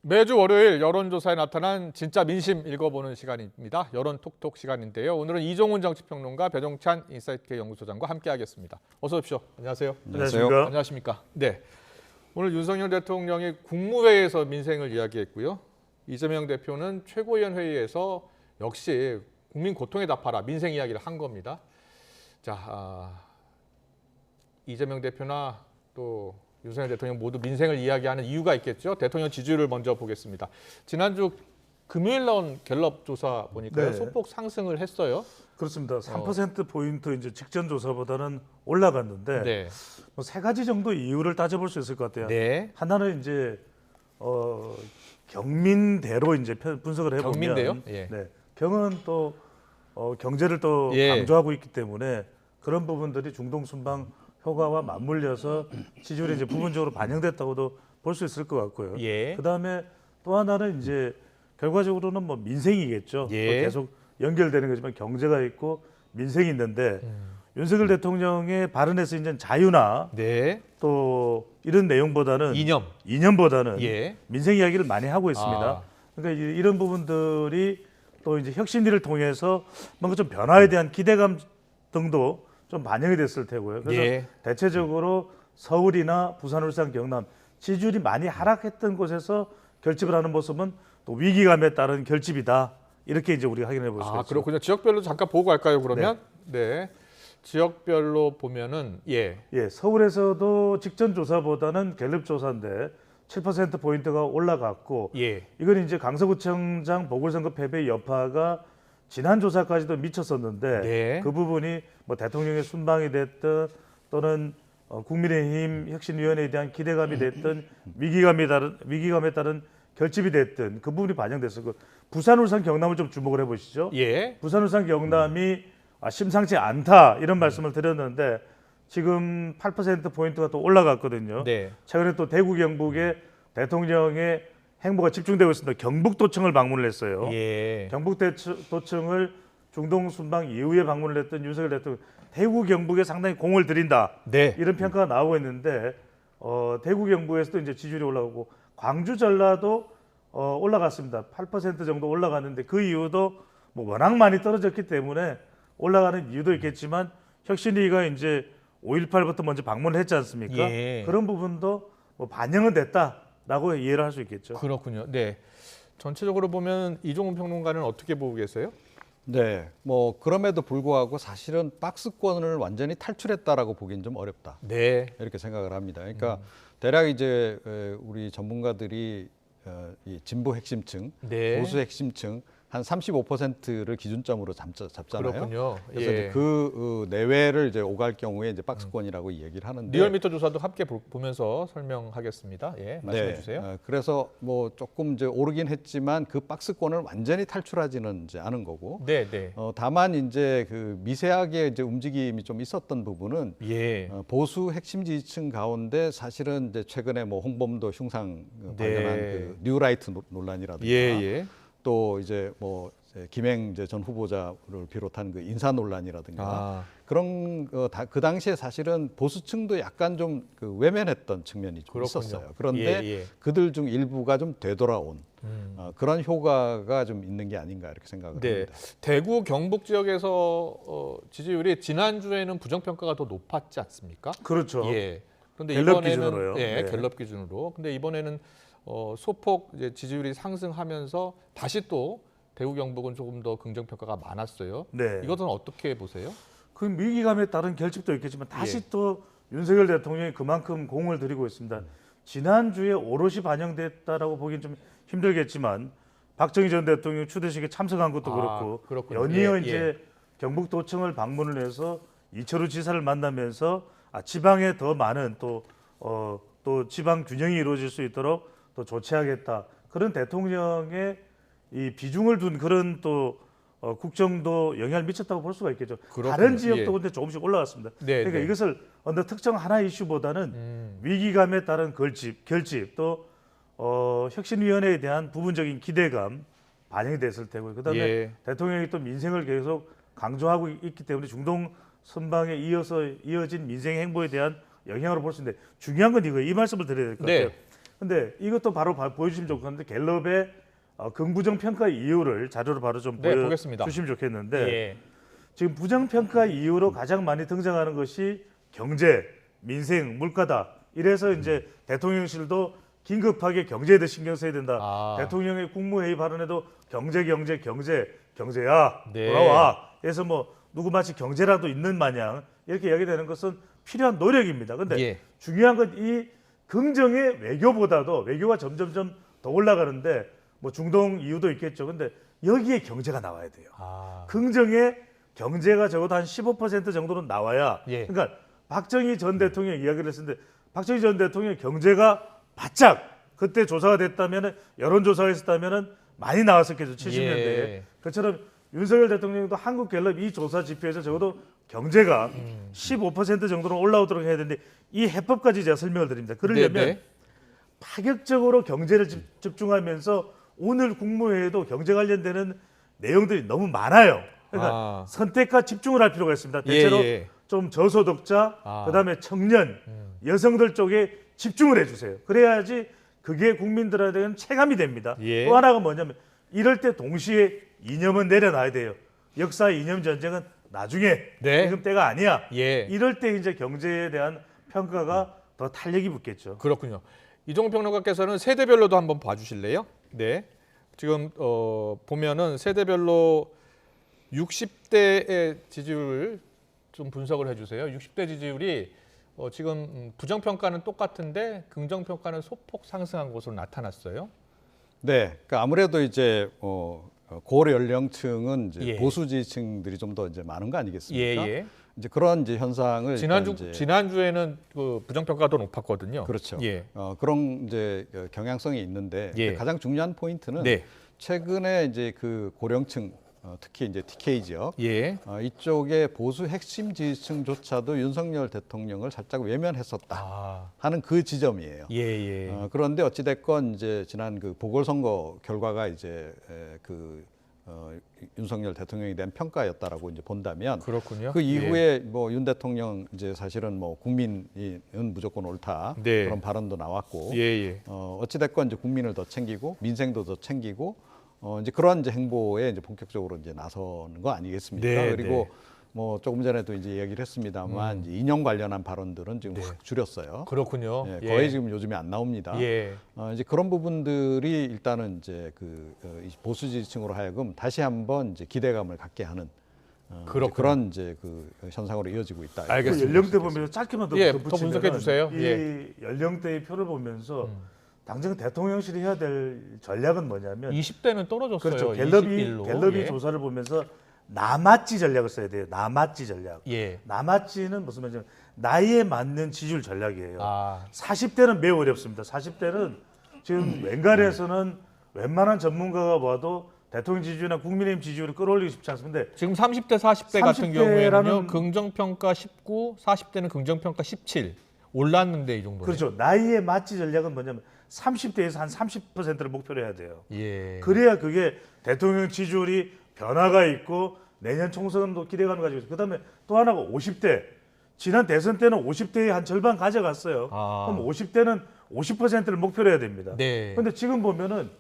매주 월요일 여론조사에 나타난 진짜 민심 읽어보는 시간입니다. 여론 톡톡 시간인데요. 오늘은 이종훈 정치평론가, 배종찬 인사이트K 연구소장과 함께하겠습니다. 어서 오십시오. 안녕하세요. 안녕하십니까. 안녕하십니까. 네. 오늘 윤석열 대통령이 국무회의에서 민생을 이야기했고요. 이재명 대표는 최고위원 회의에서 역시 국민 고통에 답하라 민생 이야기를 한 겁니다. 자, 이재명 대표나 또 윤석열 대통령 모두 민생을 이야기하는 이유가 있겠죠. 대통령 지지율을 먼저 보겠습니다. 지난주 금요일 나온 갤럽 조사 보니까 네. 소폭 상승을 했어요. 그렇습니다. 3%포인트 이제 직전 조사보다는 올라갔는데 네. 뭐 세 가지 정도 이유를 따져볼 수 있을 것 같아요. 네. 하나는 이제 경민대로 이제 분석을 해보면 경민대요? 예. 네. 경은 또 경제를 또 예. 강조하고 있기 때문에 그런 부분들이 중동 순방 효과와 맞물려서 지지율이 이제 부분적으로 반영됐다고도 볼 수 있을 것 같고요. 예. 그다음에 또 하나는 이제 결과적으로는 뭐 민생이겠죠. 예. 또 계속 연결되는 거지만 경제가 있고 민생이 있는데 윤석열 대통령의 발언에서 이제 자유나 네. 또 이런 내용보다는 이념보다는 예. 민생 이야기를 많이 하고 있습니다. 아. 그러니까 이런 부분들이 또 이제 혁신위를 통해서 뭔가 좀 변화에 대한 기대감 등도 좀 반영이 됐을 테고요. 그래서 예. 대체적으로 서울이나 부산, 울산, 경남 지지율이 많이 하락했던 곳에서 결집을 하는 모습은 또 위기감에 따른 결집이다. 이렇게 이제 우리가 확인해 볼 수 있습니다. 그렇군요. 지역별로 잠깐 보고 갈까요, 그러면? 네. 지역별로 보면은 예, 서울에서도 직전 조사보다는 갤럽 조사인데 7% 포인트가 올라갔고 예. 이건 이제 강서구청장 보궐선거 패배 여파가 지난 조사까지도 미쳤었는데 네. 그 부분이 뭐 대통령의 순방이 됐든 또는 국민의힘 혁신위원회에 대한 기대감이 됐든 위기감에 따른 결집이 됐든 그 부분이 반영됐었고 부산, 울산, 경남을 좀 주목을 해보시죠. 예. 부산, 울산, 경남이 심상치 않다 이런 말씀을 드렸는데 지금 8% 포인트가 또 올라갔거든요. 네. 최근에 또 대구 경북에 대통령의 행보가 집중되고 있습니다. 경북도청을 방문을 했어요. 예. 경북도청을 중동 순방 이후에 방문을 했던 윤석열 대통령 대구 경북에 상당히 공을 들인다. 네. 이런 평가가 나오고 있는데 대구 경북에서도 이제 지지율이 올라가고 광주 전라도 올라갔습니다. 8% 정도 올라갔는데 그 이유도 뭐 워낙 많이 떨어졌기 때문에 올라가는 이유도 있겠지만 혁신위가 이제 5.18부터 먼저 방문을 했지 않습니까? 예. 그런 부분도 뭐 반영은 됐다라고 이해를 할 수 있겠죠. 그렇군요. 네. 전체적으로 보면 이종훈 평론가는 어떻게 보고 계세요? 네, 뭐 그럼에도 불구하고 사실은 박스권을 완전히 탈출했다라고 보기는 좀 어렵다. 네. 이렇게 생각을 합니다. 그러니까 대략 이제 우리 전문가들이 이 진보 핵심층, 네. 보수 핵심층 한 35%를 기준점으로 잡잖아요. 그렇군요. 그래서 예. 이제 그 내외를 이제 오갈 경우에 이제 박스권이라고 얘기를 하는데 리얼미터 조사도 함께 보면서 설명하겠습니다. 예, 말씀해 주세요. 그래서 뭐 조금 이제 오르긴 했지만 그 박스권을 완전히 탈출하지는 이제 않은 거고. 네, 네. 다만 이제 그 미세하게 이제 움직임이 좀 있었던 부분은 예. 보수 핵심 지지층 가운데 사실은 이제 최근에 뭐 홍범도 흉상 관련한 네. 그 뉴라이트 논란이라든가 예. 또 이제 뭐 김행 이제 전 후보자를 비롯한 그 인사 논란이라든가 그런 그 당시에 사실은 보수층도 약간 좀 그 외면했던 측면이 좀 그렇군요. 있었어요. 그런데 예. 그들 중 일부가 좀 되돌아온 그런 효과가 좀 있는 게 아닌가 이렇게 생각을 네. 합니다. 대구 경북 지역에서 지지율이 지난주에는 부정평가가 더 높았지 않습니까? 그렇죠. 예. 그런데 갤럽 이번에는 기준으로요. 예, 네. 갤럽 기준으로. 근데 이번에는 소폭 이제 지지율이 상승하면서 다시 또 대구 경북은 조금 더 긍정 평가가 많았어요. 네. 이것은 어떻게 보세요? 그 위기감에 따른 결집도 있겠지만 다시 또 윤석열 대통령이 그만큼 공을 들이고 있습니다. 지난주에 오롯이 반영됐다라고 보기는 좀 힘들겠지만 박정희 전 대통령 추대식에 참석한 것도 그렇고 그렇군요. 연이어 예, 이제 경북도청을 방문을 해서 이철우 지사를 만나면서 지방에 더 많은 또 지방 균형이 이루어질 수 있도록 또 조치하겠다. 그런 대통령의 이 비중을 둔 그런 또 국정도 영향을 미쳤다고 볼 수가 있겠죠. 그렇군요. 다른 지역도 예. 근데 조금씩 올라갔습니다. 네, 그러니까 네. 이것을 어느 특정 하나의 이슈보다는 위기감에 따른 결집 또 혁신위원회에 대한 부분적인 기대감 반영이 됐을 테고요. 그다음에 예. 대통령이 또 민생을 계속 강조하고 있기 때문에 중동 선방에 이어진 민생 행보에 대한 영향으로 볼 수 있는데 중요한 건 이거예요. 이 말씀을 드려야 될 것 네. 같아요. 근데 이것도 바로 보여주시면 좋겠는데 갤럽의 긍부정 평가 이유를 자료로 바로 좀 네, 보겠습니다. 보여주시면 좋겠는데 예. 지금 부정 평가 이유로 가장 많이 등장하는 것이 경제, 민생, 물가다. 이래서 이제 대통령실도 긴급하게 경제에 더 신경 써야 된다. 아. 대통령의 국무회의 발언에도 경제야 네. 돌아와. 그래서 뭐 누구 마치 경제라도 있는 마냥 이렇게 이야기되는 것은 필요한 노력입니다. 근데 예. 중요한 건 이 긍정의 외교보다도 외교가 점점점 더 올라가는데 뭐 중동 이유도 있겠죠. 근데 여기에 경제가 나와야 돼요. 아. 긍정의 경제가 적어도 한 15% 정도는 나와야. 예. 그러니까 박정희 전 대통령이 이야기를 했었는데 박정희 전 대통령의 경제가 바짝 그때 조사가 됐다면 여론조사가 있었다면 많이 나왔었겠죠. 70년대에. 예. 그처럼 윤석열 대통령도 한국갤럽 이 조사 지표에서 적어도 경제가 15% 정도는 올라오도록 해야 되는데 이 해법까지 제가 설명을 드립니다. 그러려면 네. 파격적으로 경제를 집중하면서 오늘 국무회의도 경제 관련되는 내용들이 너무 많아요. 그러니까 아. 선택과 집중을 할 필요가 있습니다. 대체로 예. 좀 저소득자, 아. 그다음에 청년, 여성들 쪽에 집중을 해주세요. 그래야지 그게 국민들에 대한 체감이 됩니다. 예. 또 하나가 뭐냐면 이럴 때 동시에 이념은 내려놔야 돼요. 역사의 이념 전쟁은 나중에 네. 지금 때가 아니야. 예. 이럴 때 이제 경제에 대한 평가가 더 탄력이 붙겠죠. 그렇군요. 이종훈 평론가께서는 세대별로도 한번 봐주실래요? 네. 지금 보면은 세대별로 60대의 지지율을 좀 분석을 해주세요. 60대 지지율이 지금 부정평가는 똑같은데 긍정평가는 소폭 상승한 것으로 나타났어요. 네, 그러니까 아무래도 이제 고려 연령층은 이제 예. 보수 지지층들이 좀 더 이제 많은 거 아니겠습니까? 예. 이제 그런 이제 현상을 지난주에는 그 부정평가도 높았거든요. 그렇죠. 예. 그런 이제 경향성이 있는데 예. 가장 중요한 포인트는 네. 최근에 이제 그 고령층 특히 이제 TK 지역 예. 이쪽의 보수 핵심 지지층조차도 윤석열 대통령을 살짝 외면했었다 아. 하는 그 지점이에요. 예. 그런데 어찌 됐건 이제 지난 그 보궐선거 결과가 이제 윤석열 대통령이 낸 평가였다라고 이제 본다면 그렇군요. 그 이후에 뭐 윤 대통령 이제 사실은 뭐 국민은 무조건 옳다 네. 그런 발언도 나왔고 예. 어찌 됐건 이제 국민을 더 챙기고 민생도 더 챙기고 이제 그런 이제 행보에 이제 본격적으로 이제 나서는 거 아니겠습니까? 네, 그리고 뭐 조금 전에도 이제 이야기를 했습니다만 이제 이념 관련한 발언들은 지금 네. 확 줄였어요. 그렇군요. 예, 거의 지금 요즘에 안 나옵니다. 예. 이제 그런 부분들이 일단은 이제 이 보수 지지층으로 하여금 다시 한번 이제 기대감을 갖게 하는 그렇군요. 그런 이제 그 현상으로 이어지고 있다. 알겠습니다. 그 연령대 보면서 짧게만 더 예, 덧붙이면 더 분석해 주세요. 이 예. 연령대의 표를 보면서 당장 대통령실이 해야 될 전략은 뭐냐면 20대는 떨어졌어요. 그렇죠. 21로. 갤럽이 예. 조사를 보면서 나맞지 전략을 써야 돼요. 나맞지 전략. 예. 나맞지는 무슨 말이냐면 나이에 맞는 지지율 전략이에요. 아. 40대는 매우 어렵습니다. 40대는 지금 웬간에서는 웬만한 전문가가 봐도 대통령 지지율이나 국민의힘 지지율을 끌어올리기 쉽지 않습니다. 근데 지금 30대, 40대 같은 30대라는 경우에는요. 긍정평가 19, 40대는 긍정평가 17 올랐는데 이 정도는. 그렇죠. 나이에 맞지 전략은 뭐냐면 30대에서 한 30%를 목표로 해야 돼요. 예. 그래야 그게 대통령 지지율이 변화가 있고 내년 총선도 기대감을 가지고 있어요. 그다음에 또 하나가 50대. 지난 대선 때는 50대의 한 절반 가져갔어요. 아. 그럼 50대는 50%를 목표로 해야 됩니다. 네. 그런데 지금 보면은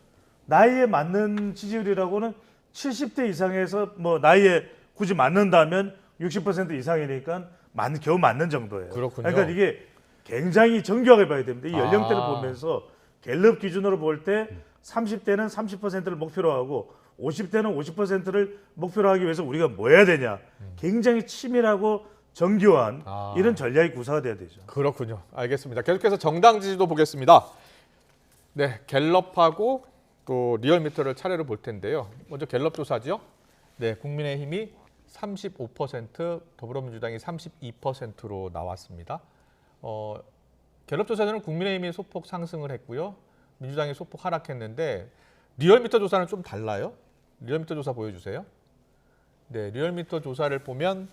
나이에 맞는 지지율이라고는 70대 이상에서 뭐 나이에 굳이 맞는다면 60% 이상이니까 겨우 맞는 정도예요. 그렇군요. 그러니까 이게 굉장히 정교하게 봐야 됩니다. 이 연령대를 아. 보면서 갤럽 기준으로 볼 때 30대는 30%를 목표로 하고 50대는 50%를 목표로 하기 위해서 우리가 뭐 해야 되냐. 굉장히 치밀하고 정교한 이런 전략이 구사가 돼야 되죠. 그렇군요. 알겠습니다. 계속해서 정당 지지도 보겠습니다. 네, 갤럽하고 또 리얼미터를 차례로 볼 텐데요. 먼저 갤럽 조사죠. 네, 국민의힘이 35%, 더불어민주당이 32%로 나왔습니다. 갤럽 조사는 국민의힘이 소폭 상승을 했고요. 민주당이 소폭 하락했는데 리얼미터 조사는 좀 달라요. 리얼미터 조사 보여주세요. 네, 리얼미터 조사를 보면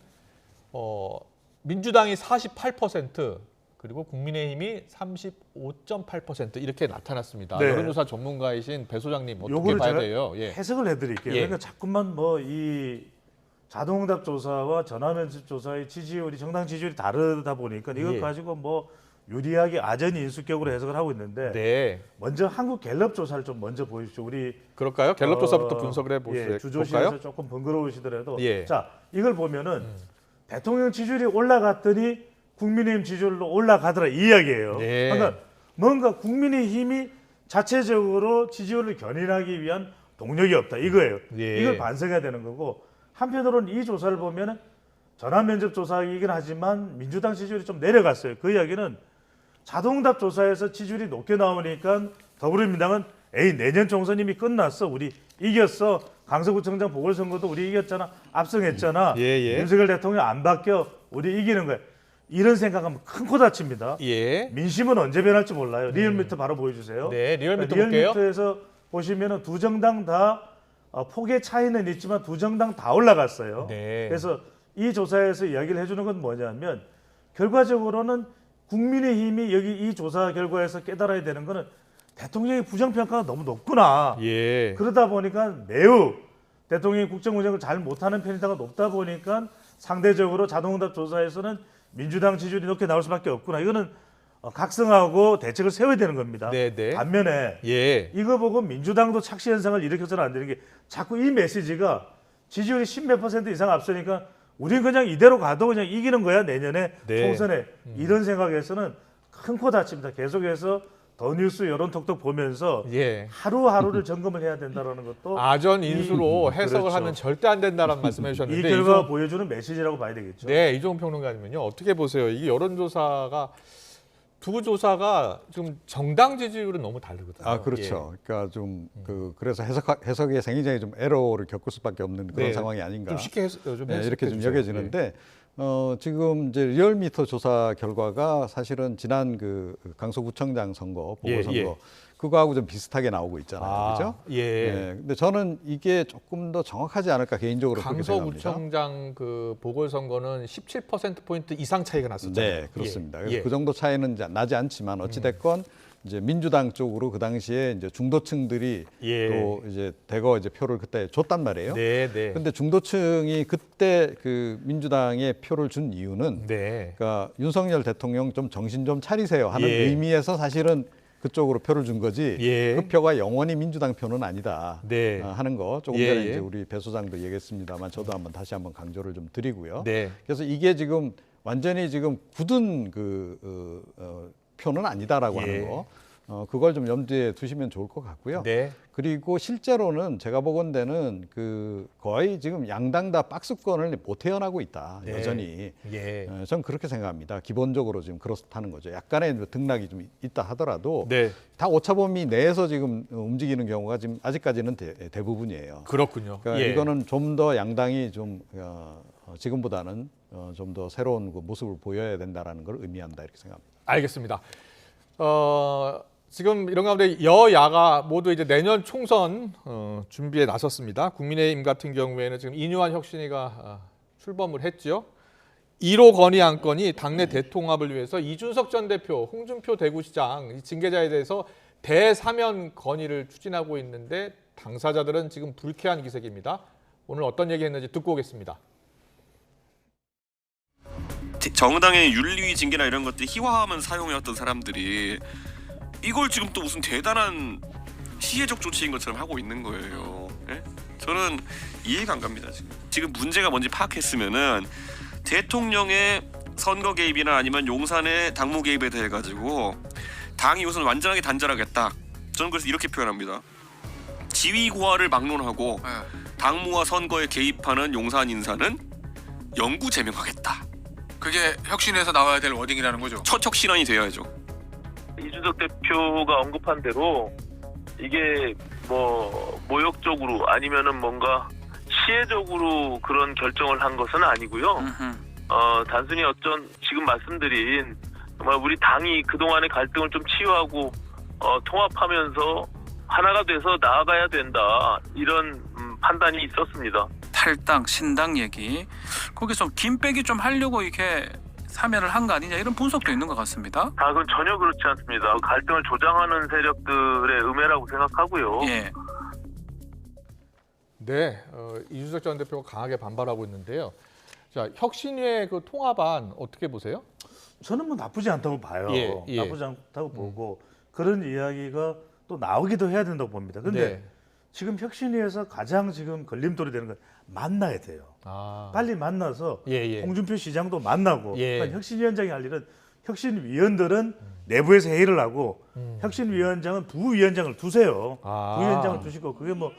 민주당이 48% 그리고 국민의힘이 35.8% 이렇게 나타났습니다. 네. 여론조사 전문가이신 배 소장님 어떻게 요거를 봐야 제가 돼요? 예. 해석을 해드릴게요. 예. 그러니까 자꾸만 뭐 이 자동응답 조사와 전화면접 조사의 지지율이 정당 지지율이 다르다 보니까 이것 예. 가지고 뭐 유리하게 아전 인수격으로 해석을 하고 있는데 네. 먼저 한국 갤럽 조사를 좀 먼저 보십시오. 우리 그럴까요? 갤럽 조사부터 분석을 예, 해볼까요? 주조실에서 조금 번거로우시더라도 예. 자 이걸 보면은 대통령 지지율이 올라갔더니 국민의힘 지지율로 올라가더라 이 이야기예요. 네. 그러니까 뭔가 국민의힘이 자체적으로 지지율을 견인하기 위한 동력이 없다 이거예요. 예. 이걸 반성해야 되는 거고 한편으로는 이 조사를 보면은 전화 면접 조사이긴 하지만 민주당 지지율이 좀 내려갔어요. 그 이야기는 자동답 조사에서 지지율이 높게 나오니까 더불어민주당은 에이 내년 총선 이미 끝났어 우리 이겼어 강서구청장 보궐선거도 우리 이겼잖아 압승했잖아 예. 윤석열 대통령 안 바뀌어 우리 이기는 거야 이런 생각하면 큰 코 다칩니다. 예. 민심은 언제 변할지 몰라요. 리얼미터 바로 보여주세요. 네, 리얼미터 볼게요. 리얼미터에서 보시면은 두 정당 다 폭의 차이는 있지만 두 정당 다 올라갔어요. 네. 그래서 이 조사에서 이야기를 해주는 건 뭐냐면 결과적으로는 국민의힘이 여기 이 조사 결과에서 깨달아야 되는 거는 대통령의 부정평가가 너무 높구나. 예. 그러다 보니까 매우 대통령이 국정 운영을 잘 못하는 편이다가 높다 보니까 상대적으로 자동응답 조사에서는 민주당 지지율이 높게 나올 수밖에 없구나. 이거는 각성하고 대책을 세워야 되는 겁니다. 네. 반면에 예. 이거 보고 민주당도 착시 현상을 일으켜서는 안 되는 게 자꾸 이 메시지가 지지율이 10몇 % 이상 앞서니까 우린 그냥 이대로 가도 그냥 이기는 거야 내년에 네. 총선에 이런 생각에서는 큰 코 다칩니다. 계속해서 더 뉴스 여론톡톡 보면서 예. 하루하루를 점검을 해야 된다는 것도 아전 인수로 해석을 그렇죠. 하면 절대 안 된다는 말씀해 이 주셨는데 결과가 이종- 보여주는 메시지라고 봐야 되겠죠. 네, 이종훈 평론가님은요. 어떻게 보세요? 이게 여론조사가 두 조사가 지금 정당 지지율은 너무 다르거든요. 아 그렇죠. 그러니까 좀 그래서 해석에 굉장히 좀 에러를 겪을 수밖에 없는 그런 네. 상황이 아닌가. 좀 쉽게 이렇게 좀 해주세요. 여겨지는데 지금 이제 리얼미터 조사 결과가 사실은 지난 그 강서구청장 선거 보궐선거 예. 그거하고 좀 비슷하게 나오고 있잖아요, 그렇죠? 예. 근데 저는 이게 조금 더 정확하지 않을까 개인적으로 그렇게 생각합니다. 강서구청장 그 보궐선거는 17%포인트 이상 차이가 났었잖아요. 네, 그렇습니다. 예. 그래서 예. 그 정도 차이는 이제 나지 않지만 어찌 됐건 이제 민주당 쪽으로 그 당시에 이제 중도층들이 예. 또 이제 대거 이제 표를 그때 줬단 말이에요. 네. 근데 중도층이 그때 그 민주당에 표를 준 이유는 네. 그러니까 윤석열 대통령 좀 정신 좀 차리세요 하는 예. 의미에서 사실은 그쪽으로 표를 준 거지 예. 그 표가 영원히 민주당 표는 아니다 네. 하는 거 조금 예, 전에 예. 이제 우리 배 소장도 얘기했습니다만 저도 한번 다시 한번 강조를 좀 드리고요. 네. 그래서 이게 지금 완전히 지금 굳은 표는 아니다라고 예. 하는 거. 그걸 좀 염두에 두시면 좋을 것 같고요. 네. 그리고 실제로는 제가 보건대는 거의 지금 양당 다 박스권을 못 태어나고 있다. 네. 여전히. 예. 전 그렇게 생각합니다. 기본적으로 지금 그렇다는 거죠. 약간의 등락이 좀 있다 하더라도 네. 다 오차범위 내에서 지금 움직이는 경우가 지금 아직까지는 대부분이에요. 그렇군요. 그러니까 예. 이거는 좀 더 양당이 좀 지금보다는 좀 더 새로운 그 모습을 보여야 된다라는 걸 의미한다 이렇게 생각합니다. 알겠습니다. 지금 이런 가운데 여야가 모두 이제 내년 총선 준비에 나섰습니다. 국민의힘 같은 경우에는 지금 이뇨한 혁신위가 출범을 했죠. 1호 건의 안건이 당내 대통합을 위해서 이준석 전 대표, 홍준표 대구시장 이 징계자에 대해서 대사면 건의를 추진하고 있는데 당사자들은 지금 불쾌한 기색입니다. 오늘 어떤 얘기 했는지 듣고 오겠습니다. 정당의 윤리 징계나 이런 것들 희화화하면 사용해왔던 사람들이 이걸 지금 또 무슨 대단한 시혜적 조치인 것처럼 하고 있는 거예요. 예? 저는 이해가 안 갑니다. 지금 문제가 뭔지 파악했으면은 대통령의 선거 개입이나 아니면 용산의 당무 개입에 대해 가지고 당이 우선 완전하게 단절하겠다. 저는 그래서 이렇게 표현합니다. 지위 고하를 막론하고 당무와 선거에 개입하는 용산 인사는 영구 제명하겠다. 그게 혁신에서 나와야 될 워딩이라는 거죠. 첫 혁신안이 되어야죠. 이준석 대표가 언급한 대로 이게 뭐 모욕적으로 아니면은 뭔가 시혜적으로 그런 결정을 한 것은 아니고요. 단순히 어쩐 지금 말씀드린 정말 우리 당이 그동안의 갈등을 좀 치유하고 통합하면서 하나가 돼서 나아가야 된다 이런 판단이 있었습니다. 탈당, 신당 얘기 거기 좀 김빼기 좀 하려고 이렇게 사면을 한 거 아니냐 이런 분석도 있는 것 같습니다. 그건 전혀 그렇지 않습니다. 갈등을 조장하는 세력들의 음해라고 생각하고요. 예. 네, 이준석 전 대표가 강하게 반발하고 있는데요. 자, 혁신위의 그 통합안 어떻게 보세요? 저는 뭐 나쁘지 않다고 봐요. 예, 예. 나쁘지 않다고 보고 그런 이야기가 또 나오기도 해야 된다고 봅니다. 근데 네. 지금 혁신위에서 가장 지금 걸림돌이 되는 건 만나야 돼요. 아. 빨리 만나서 예, 예. 홍준표 시장도 만나고 예. 그러니까 혁신위원장이 할 일은 혁신위원들은 내부에서 회의를 하고 혁신위원장은 부위원장을 두세요. 아. 부위원장을 두시고 그게 뭐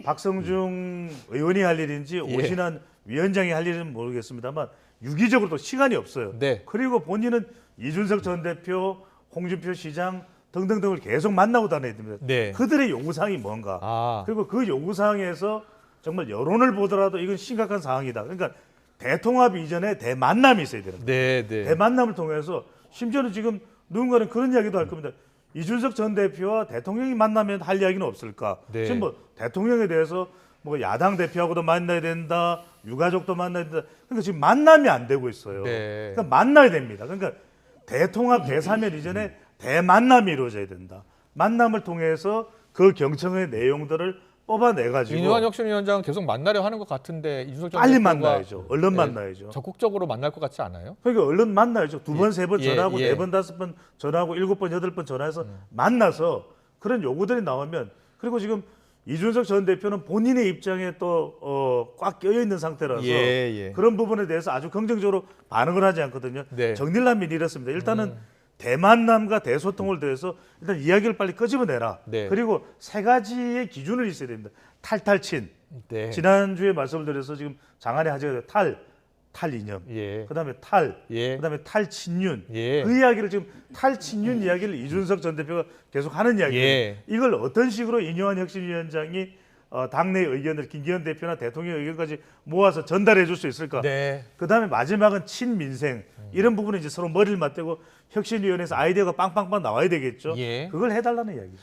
박성중 의원이 할 일인지 예. 오신환 위원장이 할 일은 모르겠습니다만 유기적으로 또 시간이 없어요. 네. 그리고 본인은 이준석 전 대표, 홍준표 시장 등등등을 계속 만나고 다녀야 됩니다. 네. 그들의 요구사항이 뭔가. 아. 그리고 그 요구사항에서 정말 여론을 보더라도 이건 심각한 상황이다. 그러니까 대통합 이전에 대만남이 있어야 되는 거예요. 네, 네. 대만남을 통해서 심지어는 지금 누군가는 그런 이야기도 할 겁니다. 이준석 전 대표와 대통령이 만나면 할 이야기는 없을까? 네. 지금 뭐 대통령에 대해서 뭐 야당 대표하고도 만나야 된다, 유가족도 만나야 된다. 그러니까 지금 만남이 안 되고 있어요. 네. 그러니까 만나야 됩니다. 그러니까 대통합 대사면 이전에 대만남이 이루어져야 된다. 만남을 통해서 그 경청의 내용들을 뽑아내가지고 민주당 혁신위원장 계속 만나려 하는 것 같은데 이준석 전 빨리 대표가 만나야죠. 얼른 네, 만나야죠. 적극적으로 만날 것 같지 않아요? 그러니까 얼른 만나야죠. 두 번, 세 번 예, 전화하고 예. 네 번, 다섯 번 전화하고 일곱 번, 여덟 번 전화해서 만나서 그런 요구들이 나오면 그리고 지금 이준석 전 대표는 본인의 입장에 또 꽉 끼어 있는 상태라서 예, 예. 그런 부분에 대해서 아주 긍정적으로 반응을 하지 않거든요. 네. 정리를 하면 이렇습니다. 일단은 대만남과 대소통을 대해서 일단 이야기를 빨리 끄집어내라. 네. 그리고 세 가지의 기준을 있어야 됩니다. 탈탈친. 네. 지난주에 말씀을 드려서 지금 장안의 화제가 탈이념. 예. 그다음에 예. 그다음에 탈친윤. 예. 그 이야기를 지금 탈친윤 이야기를 이준석 전 대표가 계속 하는 이야기예요. 예. 이걸 어떤 식으로 인요한 혁신위원장이 당내 의견을 김기현 대표나 대통령 의견까지 모아서 전달해 줄 수 있을까? 네. 그다음에 마지막은 친민생. 이런 부분은 이제 서로 머리를 맞대고 혁신위원회에서 아이디어가 빵빵빵 나와야 되겠죠. 예. 그걸 해달라는 이야기죠.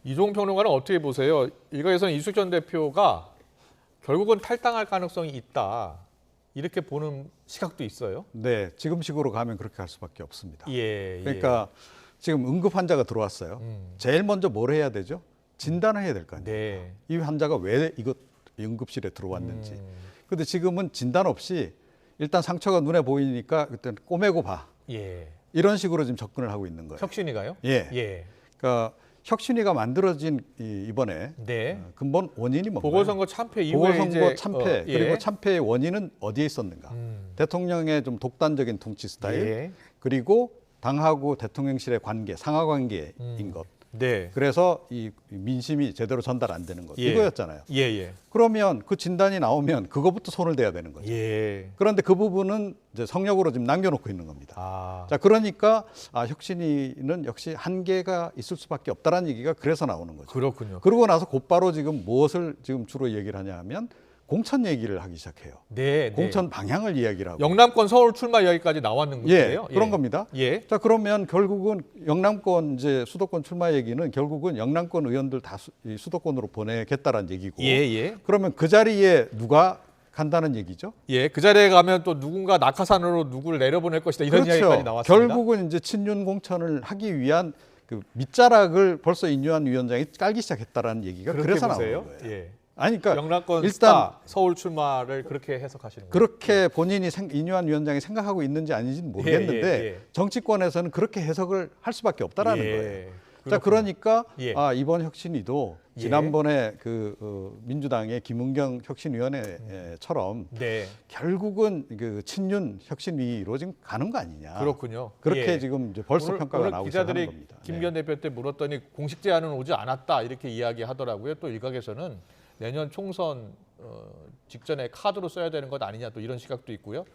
이종 평론가는 어떻게 보세요? 일각에서는 이준석 전 대표가 결국은 탈당할 가능성이 있다. 이렇게 보는 시각도 있어요. 네, 지금식으로 가면 그렇게 할 수밖에 없습니다. 예. 그러니까 지금 응급 환자가 들어왔어요. 제일 먼저 뭘 해야 되죠? 진단을 해야 될 거 아니에요. 네. 이 환자가 왜 이것 응급실에 들어왔는지. 근데 지금은 진단 없이 일단 상처가 눈에 보이니까 그때는 꼬매고 봐. 예. 이런 식으로 지금 접근을 하고 있는 거예요. 혁신이가요? 예. 예. 그러니까 혁신위가 만들어진 이번에 네. 근본 원인이 뭔가요? 보궐선거 참패 이후에 보궐선거 이제 참패 예. 그리고 참패의 원인은 어디에 있었는가? 대통령의 좀 독단적인 통치 스타일 예. 그리고 당하고 대통령실의 관계, 상하 관계인 것. 네. 그래서 이 민심이 제대로 전달 안 되는 것 예. 이거였잖아요. 예, 예. 그러면 그 진단이 나오면 그거부터 손을 대야 되는 거죠. 예. 그런데 그 부분은 이제 성역으로 지금 남겨놓고 있는 겁니다. 아. 자, 그러니까 혁신위는 역시 한계가 있을 수밖에 없다라는 얘기가 그래서 나오는 거죠. 그렇군요. 그러고 나서 곧바로 지금 무엇을 지금 주로 얘기를 하냐 하면 공천 얘기를 하기 시작해요. 네. 공천 방향을 이야기를 하고. 영남권 서울 출마 이야기까지 나왔는 예, 거예요. 그런 겁니다. 예. 자, 그러면 결국은 영남권 이제 수도권 출마 얘기는 결국은 영남권 의원들 다 수도권으로 보내겠다라는 얘기고. 예, 예. 그러면 그 자리에 누가 간다는 얘기죠? 예. 그 자리에 가면 또 누군가 낙하산으로 누구를 내려보낼 것이다. 이런 이야기까지 나왔습니다. 결국은 이제 친윤 공천을 하기 위한 그 밑자락을 벌써 인유한 위원장이 깔기 시작했다라는 얘기가 그렇게 그래서 보세요? 나오는 거예요. 예. 아니, 그러니까 영남권 일단 스타 서울 출마를 그렇게 해석하시는 거예요. 그렇게 본인이 인유한 위원장이 생각하고 있는지 아닌지는 모르겠는데 예, 예. 정치권에서는 그렇게 해석을 할 수밖에 없다라는 예. 거예요. 자, 그러니까 예. 이번 혁신위도 예. 지난번에 민주당의 김은경 혁신위원회처럼 네. 결국은 그 친윤 혁신위로 지금 가는 거 아니냐. 그렇군요. 그렇게 예. 지금 이제 벌써 평가가 오늘 나오기 시작하는 기자들이 겁니다. 김기현 대표 때 물었더니 공식 제안은 오지 않았다 이렇게 이야기하더라고요. 또 일각에서는 내년 총선 직전에 카드로 써야 되는 것 아니냐 또 이런 시각도 있고요.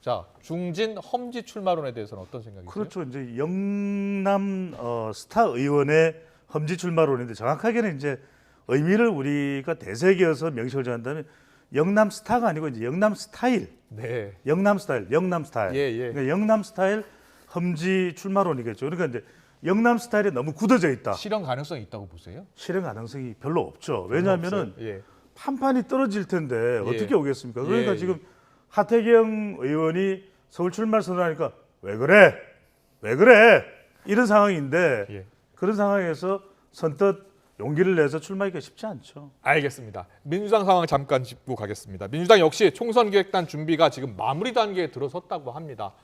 자, 중진 험지 출마론에 대해서는 어떤 생각이세요? 그렇죠. 이제 영남 스타 의원의 험지 출마론인데 정확하게는 이제 의미를 우리가 대세계에서 명식을 정한다면 영남 스타가 아니고 이제 영남 스타일, 네. 영남 스타일. 예, 예. 그러니까 영남 스타일 험지 출마론이겠죠. 그러니까 이제 영남 스타일에 너무 굳어져 있다. 실현 가능성이 있다고 보세요? 실현 가능성이 별로 없죠. 왜냐하면은 없어요? 예. 판판이 떨어질 텐데 어떻게 예. 오겠습니까? 그러니까 예, 지금 하태경 의원이 서울 출마 선언하니까 왜 그래? 왜 그래? 이런 상황인데 예. 그런 상황에서 선뜻 용기를 내서 출마하기가 쉽지 않죠. 알겠습니다. 민주당 상황 잠깐 짚고 가겠습니다. 민주당 역시 총선 기획단 준비가 지금 마무리 단계에 들어섰다고 합니다.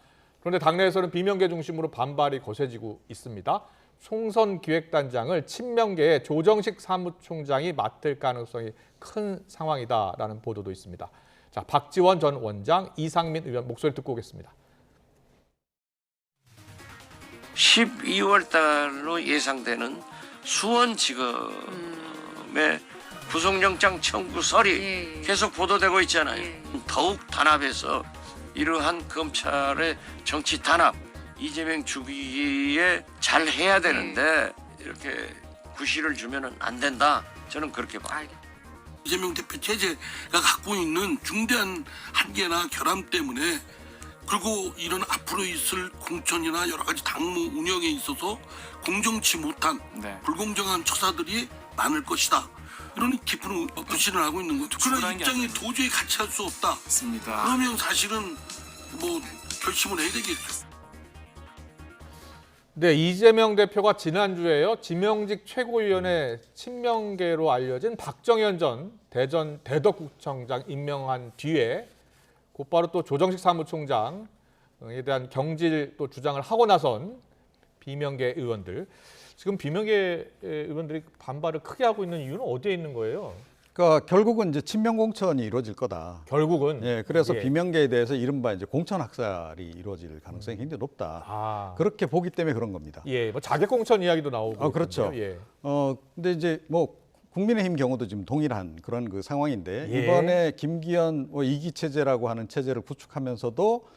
그런데 당내에서는 비명계 중심으로 반발이 거세지고 있습니다. 총선 기획단장을 친명계의 조정식 사무총장이 맡을 가능성이 큰 상황이다라는 보도도 있습니다. 자, 박지원 전 원장, 이상민 의원 목소리 듣고 오겠습니다. 12월 달로 예상되는 수원지검의 구속영장 청구설이 계속 보도되고 있잖아요. 더욱 단합해서 이러한 검찰의 정치 단합, 이재명 주기에 잘 해야 되는데 이렇게 구실을 주면은 안 된다. 저는 그렇게 봐요. 이재명 대표 체제가 갖고 있는 중대한 한계나 결함 때문에 그리고 이런 앞으로 있을 공천이나 여러 가지 당무 운영에 있어서 공정치 못한 불공정한 처사들이 많을 것이다. 이런 깊은 불신을 하고 있는 거죠. 그런 입장에 도저히 같이 할 수 없다. 맞습니다. 그러면 사실은 뭐 결심을 해야 되겠죠. 네, 이재명 대표가 지난주에요. 지명직 최고위원회 친명계로 알려진 박정현 전 대전 대덕구청장 임명한 뒤에 곧바로 또 조정식 사무총장에 대한 경질 또 주장을 하고 나선 비명계 의원들. 지금 비명계 의원들이 반발을 크게 하고 있는 이유는 어디에 있는 거예요? 그러니까 결국은 이제 친명 공천이 이루어질 거다. 결국은 예, 그래서 예. 비명계에 대해서 이른바 이제 공천 학살이 이루어질 가능성이 굉장히 높다. 아, 그렇게 보기 때문에 그런 겁니다. 예, 뭐 자객 공천 이야기도 나오고. 그렇죠. 있거든요. 예. 근데 이제 뭐 국민의힘 경우도 지금 동일한 그런 그 상황인데 예. 이번에 김기현 이기 체제라고 하는 체제를 구축하면서도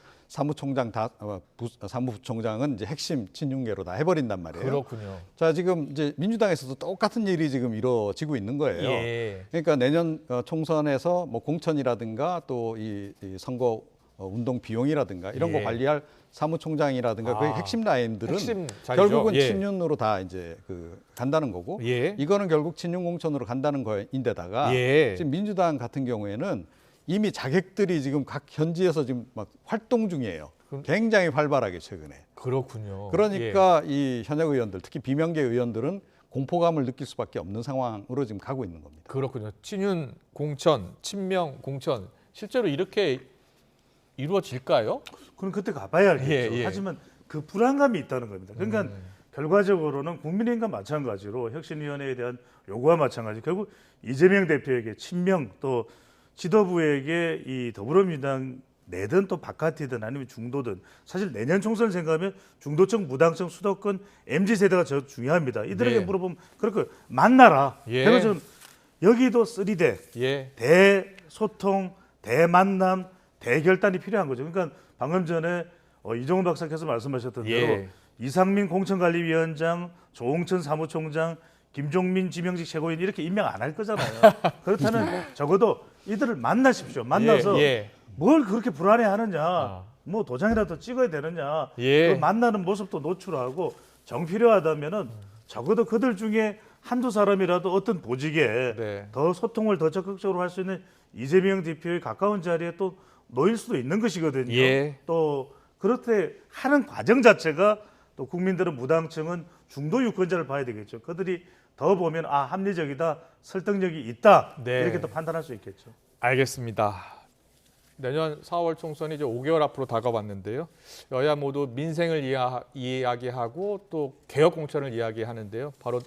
사무부총장은 이제 핵심 친윤계로 다 해버린단 말이에요. 그렇군요. 자, 지금 이제 민주당에서도 똑같은 일이 지금 이루어지고 있는 거예요. 예. 그러니까 내년 총선에서 뭐 공천이라든가 또 이 선거 운동 비용이라든가 이런 거 예. 관리할 사무총장이라든가 그 핵심 라인들은 핵심 자리죠. 결국은 예. 친윤으로 다 이제 간다는 거고 예. 이거는 결국 친윤 공천으로 간다는 거인데다가 예. 지금 민주당 같은 경우에는 이미 자객들이 지금 각 현지에서 지금 막 활동 중이에요. 굉장히 활발하게 최근에. 그렇군요. 그러니까 이 현역 의원들, 특히 비명계 의원들은 공포감을 느낄 수밖에 없는 상황으로 지금 가고 있는 겁니다. 그렇군요. 친윤 공천, 친명 공천 실제로 이렇게 이루어질까요? 그럼 그때 가봐야 알겠죠. 예, 예. 하지만 그 불안감이 있다는 겁니다. 그러니까 결과적으로는 국민의힘과 마찬가지로 혁신위원회에 대한 요구와 마찬가지 결국 이재명 대표에게 친명 또 지도부에게 이 더불어민주당 내든 또 바깥이든 아니면 중도든 사실 내년 총선을 생각하면 중도층, 무당층, 수도권, MZ세대가 저 중요합니다. 이들에게 네. 물어보면 그렇게 만나라. 예. 그래서 좀 여기도 3대 예. 대소통, 대만남, 대결단이 필요한 거죠. 그러니까 방금 전에 이종훈 박사께서 말씀하셨던 대로 예. 이상민 공천관리위원장, 조홍천 사무총장, 김종민 지명직 최고위원 이렇게 임명 안 할 거잖아요. 그렇다면 적어도 이들을 만나십시오. 만나서 예. 뭘 그렇게 불안해하느냐, 뭐 도장이라도 찍어야 되느냐, 예. 그 만나는 모습도 노출하고 정 필요하다면은 적어도 그들 중에 한두 사람이라도 어떤 보직에 네. 더 소통을 더 적극적으로 할 수 있는 이재명 대표의 가까운 자리에 또 놓일 수도 있는 것이거든요. 예. 또 그렇게 하는 과정 자체가 또 국민들은 무당층은 중도 유권자를 봐야 되겠죠. 그들이 더 보면 합리적이다, 설득력이 있다 네. 이렇게 또 판단할 수 있겠죠. 알겠습니다. 내년 4월 총선이 이제 5개월 앞으로 다가왔는데요. 여야 모두 민생을 이야기하고 또 개혁 공천을 이야기하는데요. 바로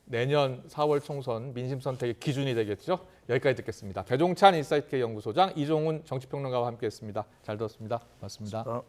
내년 4월 총선 민심 선택의 기준이 되겠죠. 여기까지 듣겠습니다. 배종찬 인사이트K 연구소장, 이종훈 정치평론가와 함께했습니다. 잘 들었습니다. 고맙습니다.